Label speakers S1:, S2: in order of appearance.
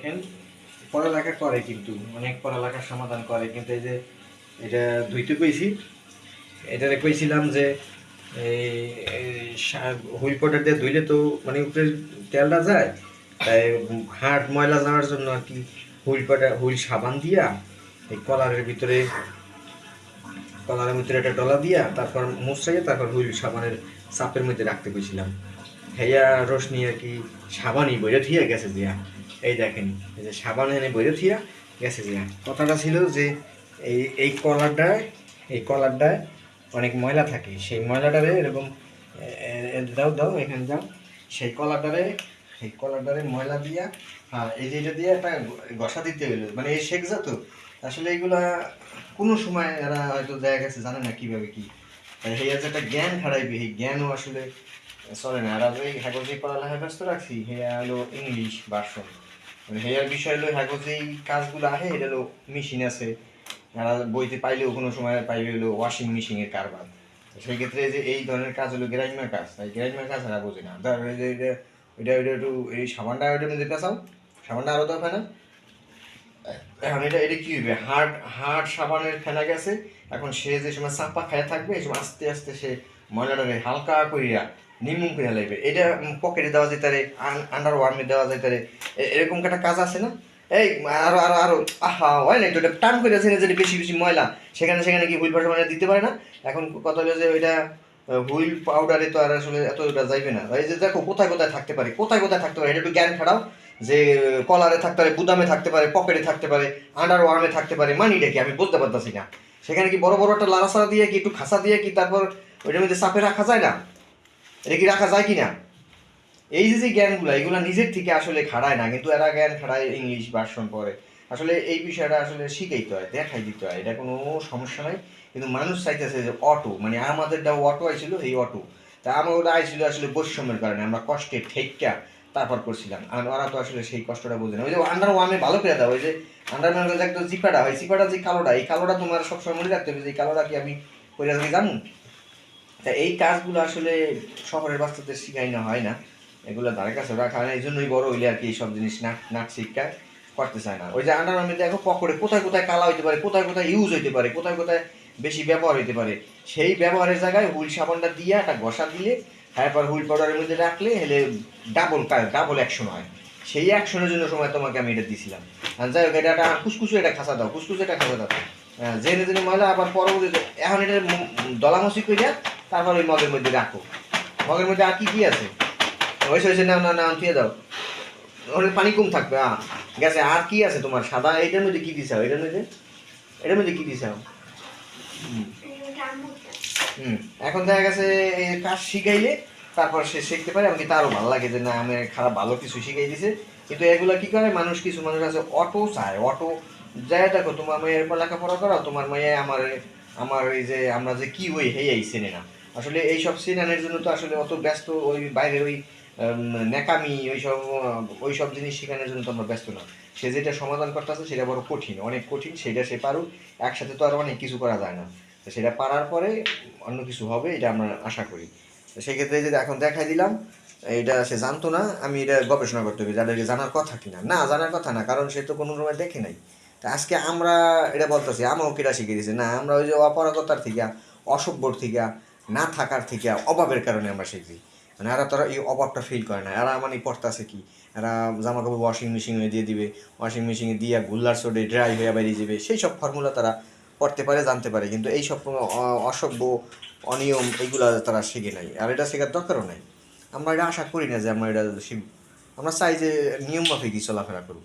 S1: দেখেন পড়ালেখা করে, কিন্তু অনেক পড়ালেখার সমাধান করে, কিন্তু এই যে এটা ধুইতে কইছি, এটারে কইছিলাম যে এই হুইল পাউডার দিয়ে ধুইলে তো মানে উপরে তেলটা যায়, তাই হাট ময়লা যাওয়ার জন্য আর কি হুইল সাবান দিয়া এই কলারের ভিতরে একটা ডলা দিয়া তারপর মুছাইয়া তারপর হুইল সাবানের চাপের মধ্যে রাখতে কইছিলাম। হেয়া রোশনি আর কি সাবানই বইরে থিয়া গেছে দিয়া, এই দেখেন এই যে সাবান এনে বইরে থিয়া গেছে দিয়া। কথাটা ছিল যে এই কলারটায় অনেক ময়লা থাকে, সেই ময়লাটারে এরকম দাও দাও এখানে যাও, সেই কলারটারে ময়লা দিয়া, হ্যাঁ এই যে এটা দিয়ে একটা ঘষা দিতে হইলো, মানে এই শেখ তো আসলে এইগুলা কোনো সময় এরা হয়তো দেখা গেছে জানে না কিভাবে কি, তাই হেয়া যে একটা জ্ঞান হারাইবে, এই জ্ঞানও আসলে চলে না। আর ওই হ্যাগো যে পড়ালেখা ব্যস্ত রাখছি হেয়া হলো ইংলিশ ভার্সন, মানে হেয়ার বিষয় হলো হ্যাগো যেই কাজগুলো আহে এটা হলো মেশিন আছে, এরা বইতে পাইলেও কোনো সময় পাইলে হলো ওয়াশিং মেশিনের কারবার। সেই ক্ষেত্রে যে এই ধরনের কাজ হলো গ্রাম্য কাজ, তাই গ্রাম্য কাজ এরা বোঝে না। ধর ওই যে ওইটা একটু এই সাবানটা ওইটার মধ্যে পেঁচাও, সাবানটা আরও দরকার না। এখন এটা এটা কি হবে, হার্ড হার্ড সাবানের ফেনা গেছে, এখন সে যে সময় চাপা খায় থাকবে এই সময় আস্তে আস্তে সে ময়লাটাকে হালকা করিয়া নিমুন করিয়া লাগবে। এটা পকেটে দেওয়া যেতে পারে, আন্ডার ওয়ার্মে দেওয়া যেতে পারে, এরকম একটা কাজ আছে না। এই আরো আরো আরো আহা হয় না, এটা টান করে আছে যে বেশি বেশি ময়লা, সেখানে সেখানে কি হুইল পাউডার দিতে পারে না। এখন কথা হলো যে ওইটা হুইল পাউডারে তো আর আসলে এতটা যাইবে না। এই যে দেখো কোথায় কোথায় থাকতে পারে, কোথায় কোথায় থাকতে পারে, এটা একটু জ্ঞান খাড়াও যে কলারে থাকতে পারে, গুদামে থাকতে পারে, পকেটে থাকতে পারে, আন্ডার ওয়ার্মে থাকতে পারে, মানিটা কি আমি বুঝতে পারতেছি না। সেখানে কি বড় বড় একটা লাড়াছাড়া দিয়ে কি একটু খাসা দিয়ে কি তারপর ওইটার মধ্যে চাপে রাখা যায় না? এটা কি রাখা যায় কি না? এই যে যে জ্ঞানগুলো এগুলো নিজের থেকে আসলে খাড়ায় না, কিন্তু এরা জ্ঞান খাড়ায় ইংলিশ ভার্সন পড়ে। আসলে এই বিষয়টা আসলে শিখাইতে হয়, দেখাই দিতে হয়, এটা কোনো সমস্যা নাই। কিন্তু মানুষ চাইতেছে যে অটো, মানে আমাদেরটা অটো আইছিল, এই অটো তা আমার ওটা আইছিল আসলে বৈষম্যের কারণে, আমরা কষ্টে ঠেক্কা তারপর করছিলাম, আর ওরা তো আসলে সেই কষ্টটা বোঝে না। ওই যে আন্ডার ওয়ানে ভালো করে দাও, ওই যে আন্ডার ওয়ানের যে একটা জিপাটা হয়, জিপাটা যে কালোটা, এই কালোটা তোমার সবসময় মনে রাখতে হবে যে এই কালোটা কি আমি কইরা জানি। তা এই কাজগুলো আসলে শহরের বাচ্চাদের শিখাই না, হয় না, এগুলো ধারে কাছে রাখা হয় না, এই জন্যই বড় হইলে আর কি এইসব জিনিস নাক শিক্ষা করতে চায় না। ওই যে আন্ডার আর্মি দেখো পকেটে কোথায় কোথায় কালা হইতে পারে, কোথায় কোথায় ইউজ হইতে পারে, কোথায় কোথায় বেশি ব্যবহার হইতে পারে, সেই ব্যবহারের জায়গায় হুইল সাবানটা দিয়ে একটা ঘষা দিলে, তারপর হুইল পাউডারের মধ্যে রাখলে হেলে ডাবল অ্যাকশন হয়। সেই অ্যাকশনের জন্য সময় তোমাকে আমি এটা দিছিলাম। আর যাই হোক, এটা কুসকুসে এটা খাসা দাও, কুসকুসে এটা খাসা দাও, জেনে জেনে ময়লা আবার পরবর্তীতে এখন এটা দলামসি কইরা তারপর ওই মগের মধ্যে রাখো। মগের মধ্যে আর কি কি আছে, হয়েছে হয়েছে, না না না থিয়ে দাও, ওখানে পানি কম থাকবে। গেছে, আর কি আছে তোমার সাদা, এইটার মধ্যে কি দিছাও, এটার মধ্যে কি দিছাও? হুম, এখন দেখা গেছে এই কাজ শিখাইলে তারপর সে শিখতে পারে, এমনকি তারও ভালো লাগে যে না আমি খারাপ ভালো কিছু শিখাই দিছে। কিন্তু এগুলা কি করে মানুষ, কিছু মানুষ আছে অটো চায়, অটো যায়। দেখো তোমার মেয়ের লেখাপড়া করাও, তোমার মেয়ে আমার আমার এই যে আমরা যে কি হই হেই এই চেনে না। আসলে এইসব চেনানোর জন্য তো আসলে অত ব্যস্ত, ওই বাইরে ওই ন্যাকামি ওইসব জিনিস শেখানোর জন্য তো আমরা ব্যস্ত না। সে যেটা সমাধান করতেছে সেটা বড় কঠিন, অনেক কঠিন, সেটা সে পারুক। একসাথে তো আর অনেক কিছু করা যায় না, তো সেটা পারার পরে অন্য কিছু হবে এটা আমরা আশা করি। তো সেক্ষেত্রে যে এখন দেখাই দিলাম, এটা সে জানতো না, আমি এটা গবেষণা করতে হবে যাদেরকে জানার কথা কিনা, না জানার কথা না, কারণ সে তো কোনো সময় দেখে নাই। তা আজকে আমরা এটা বলতেছি আমাকে কিরা শিখিয়ে দিয়েছে না, আমরা ওই যে অপারগতার থেকে, অসভ্যর থেকে, না থাকার থেকে, অভাবের কারণে আমরা শিখছি। মানে এরা তোরা এই অভাবটা ফিল করে না, এরা মানে পড়তেছে কি, এরা জামা কাপড় ওয়াশিং মেশিনে দিয়ে দিবে, ওয়াশিং মেশিনে দিয়ে গুল্লার সোডে ড্রাই হয়ে বেরিয়ে যাবে, সেই সব ফর্মুলা তারা পড়তে পারে, জানতে পারে, কিন্তু এই সব অসভ্য অনিয়ম এইগুলা তারা শিখে নাই, আর এটা শেখার দরকারও নাই। আমরা এটা আশা করি না যে আমরা এটা শিখব, আমরা চাই যে নিয়ম মাফিকই চলাফেরা করব।